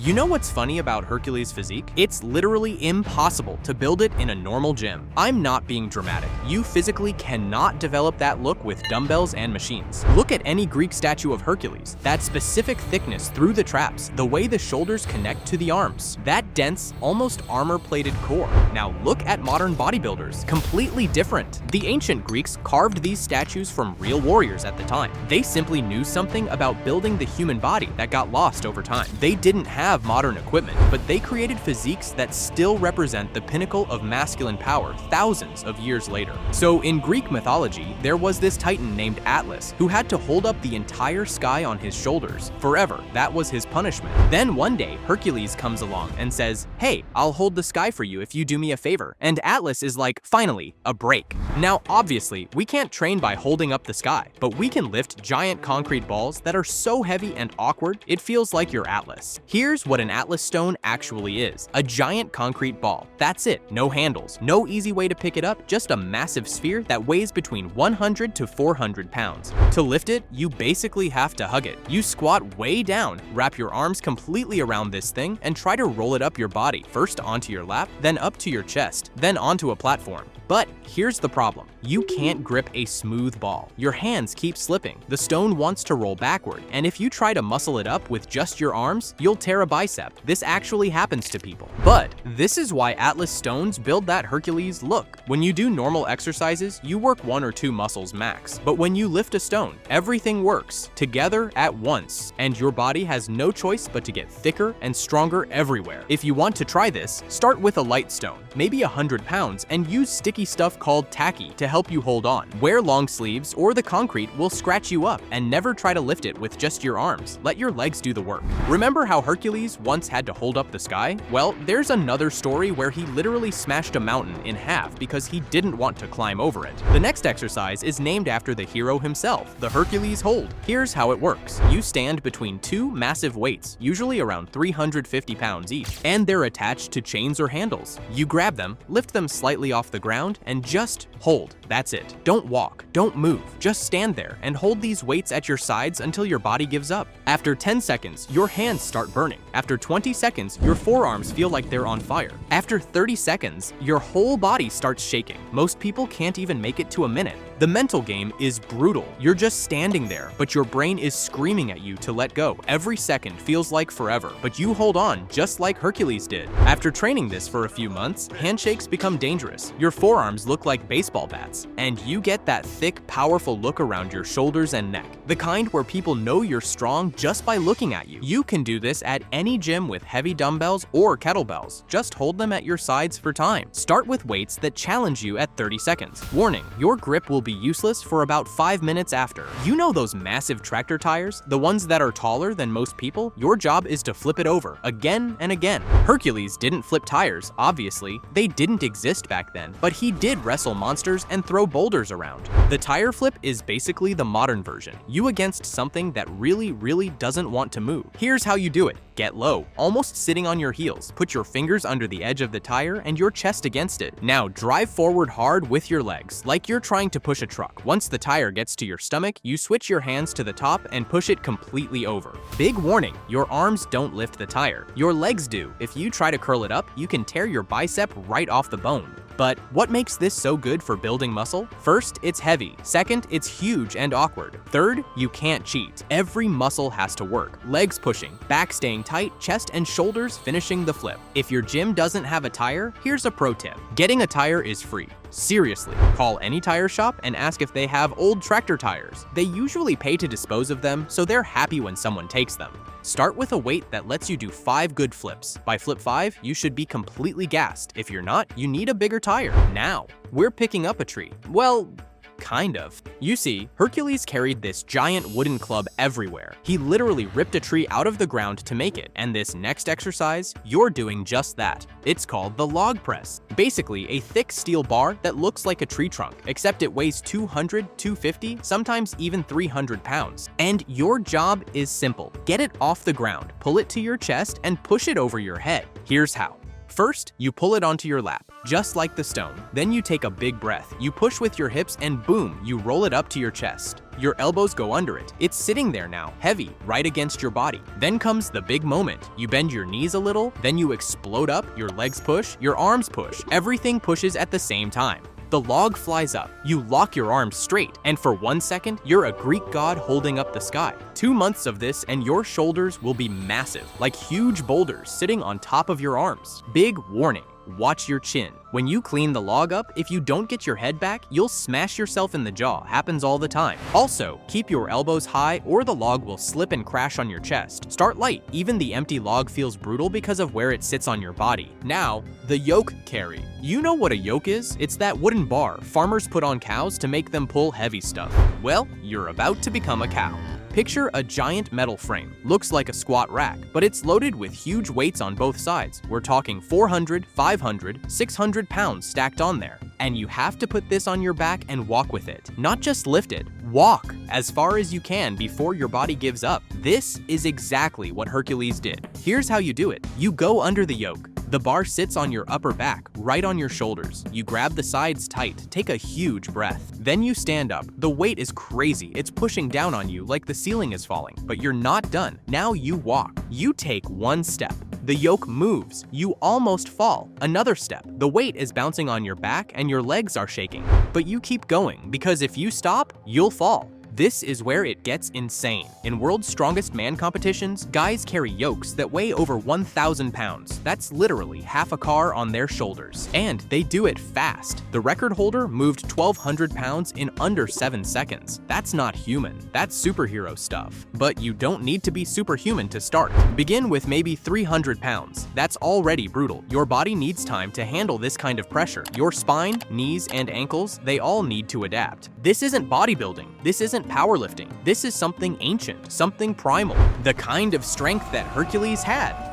You know what's funny about Hercules' physique? It's literally impossible to build it in a normal gym. I'm not being dramatic. You physically cannot develop that look with dumbbells and machines. Look at any Greek statue of Hercules. That specific thickness through the traps, the way the shoulders connect to the arms, that dense, almost armor-plated core. Now look at modern bodybuilders. Completely different. The ancient Greeks carved these statues from real warriors at the time. They simply knew something about building the human body that got lost over time. They didn't have modern equipment, but they created physiques that still represent the pinnacle of masculine power thousands of years later. So in Greek mythology, there was this titan named Atlas who had to hold up the entire sky on his shoulders forever. That was his punishment. Then one day, Hercules comes along and says, "Hey, I'll hold the sky for you if you do me a favor." And Atlas is like, finally, a break. Now, obviously, we can't train by holding up the sky, but we can lift giant concrete balls that are so heavy and awkward, it feels like you're Atlas. Here's what an Atlas stone actually is: a giant concrete ball. That's it. No handles, no easy way to pick it up, just a massive sphere that weighs between 100 to 400 pounds. To lift it, you basically have to hug it. You squat way down, wrap your arms completely around this thing, and try to roll it up your body, first onto your lap, then up to your chest, then onto a platform. But here's the problem. You can't grip a smooth ball. Your hands keep slipping. The stone wants to roll backward, and if you try to muscle it up with just your arms, you'll tear a bicep. This actually happens to people. But this is why Atlas stones build that Hercules look. When you do normal exercises, you work one or two muscles max. But when you lift a stone, everything works together at once, and your body has no choice but to get thicker and stronger everywhere. If you want to try this, start with a light stone, maybe 100 pounds, and use sticky stuff called tacky to help you hold on. Wear long sleeves or the concrete will scratch you up, and never try to lift it with just your arms. Let your legs do the work. Remember how Hercules once had to hold up the sky? Well, there's another story where he literally smashed a mountain in half because he didn't want to climb over it. The next exercise is named after the hero himself, the Hercules hold. Here's how it works. You stand between two massive weights, usually around 350 pounds each, and they're attached to chains or handles. You grab them, lift them slightly off the ground, and just hold. That's it. Don't walk, don't move. Just stand there and hold these weights at your sides until your body gives up. After 10 seconds, your hands start burning. After 20 seconds, your forearms feel like they're on fire. After 30 seconds, your whole body starts shaking. Most people can't even make it to a minute. The mental game is brutal. You're just standing there, but your brain is screaming at you to let go. Every second feels like forever, but you hold on just like Hercules did. After training this for a few months, handshakes become dangerous. Your forearms look like baseball bats, and you get that thick, powerful look around your shoulders and neck. The kind where people know you're strong just by looking at you. You can do this at any gym with heavy dumbbells or kettlebells. Just hold them at your sides for time. Start with weights that challenge you at 30 seconds. Warning, your grip will be useless for about 5 minutes after. You know those massive tractor tires? The ones that are taller than most people? Your job is to flip it over again and again. Hercules didn't flip tires, obviously. They didn't exist back then, but he did wrestle monsters and throw boulders around. The tire flip is basically the modern version. You against something that really doesn't want to move. Here's how you do it. Get low, almost sitting on your heels. Put your fingers under the edge of the tire and your chest against it. Now drive forward hard with your legs, like you're trying to push a truck. Once the tire gets to your stomach, you switch your hands to the top and push it completely over. Big warning, your arms don't lift the tire. Your legs do. If you try to curl it up, you can tear your bicep right off the bone. But what makes this so good for building muscle? First, it's heavy. Second, it's huge and awkward. Third, you can't cheat. Every muscle has to work. Legs pushing, back staying tight, chest and shoulders finishing the flip. If your gym doesn't have a tire, here's a pro tip. Getting a tire is free. Seriously, call any tire shop and ask if they have old tractor tires. They usually pay to dispose of them, so they're happy when someone takes them. Start with a weight that lets you do 5 good flips. By flip 5, you should be completely gassed. If you're not, you need a bigger tire. Now, we're picking up a tree. Well, kind of. You see, Hercules carried this giant wooden club everywhere. He literally ripped a tree out of the ground to make it, and this next exercise, you're doing just that. It's called the log press. Basically, a thick steel bar that looks like a tree trunk, except it weighs 200, 250, sometimes even 300 pounds. And your job is simple. Get it off the ground, pull it to your chest, and push it over your head. Here's how. First, you pull it onto your lap, just like the stone. Then you take a big breath. You push with your hips and boom, you roll it up to your chest. Your elbows go under it. It's sitting there now, heavy, right against your body. Then comes the big moment. You bend your knees a little, then you explode up, your legs push, your arms push. Everything pushes at the same time. The log flies up, you lock your arms straight, and for 1 second, you're a Greek god holding up the sky. 2 months of this and your shoulders will be massive, like huge boulders sitting on top of your arms. Big warning. Watch your chin. When you clean the log up, if you don't get your head back, you'll smash yourself in the jaw. Happens all the time. Also, keep your elbows high or the log will slip and crash on your chest. Start light. Even the empty log feels brutal because of where it sits on your body. Now, the yoke carry. You know what a yoke is? It's that wooden bar farmers put on cows to make them pull heavy stuff. Well, you're about to become a cow. Picture a giant metal frame. Looks like a squat rack, but it's loaded with huge weights on both sides. We're talking 400, 500, 600 pounds stacked on there. And you have to put this on your back and walk with it. Not just lift it, walk as far as you can before your body gives up. This is exactly what Hercules did. Here's how you do it. You go under the yoke. The bar sits on your upper back, right on your shoulders. You grab the sides tight, take a huge breath. Then you stand up. The weight is crazy. It's pushing down on you like the ceiling is falling. But you're not done. Now you walk. You take 1 step. The yoke moves. You almost fall. Another step. The weight is bouncing on your back and your legs are shaking. But you keep going because if you stop, you'll fall. This is where it gets insane. In World's Strongest Man competitions, guys carry yokes that weigh over 1,000 pounds. That's literally half a car on their shoulders. And they do it fast. The record holder moved 1,200 pounds in under 7 seconds. That's not human. That's superhero stuff. But you don't need to be superhuman to start. Begin with maybe 300 pounds. That's already brutal. Your body needs time to handle this kind of pressure. Your spine, knees, and ankles, they all need to adapt. This isn't bodybuilding. This isn't powerlifting. This is something ancient, something primal, the kind of strength that Hercules had.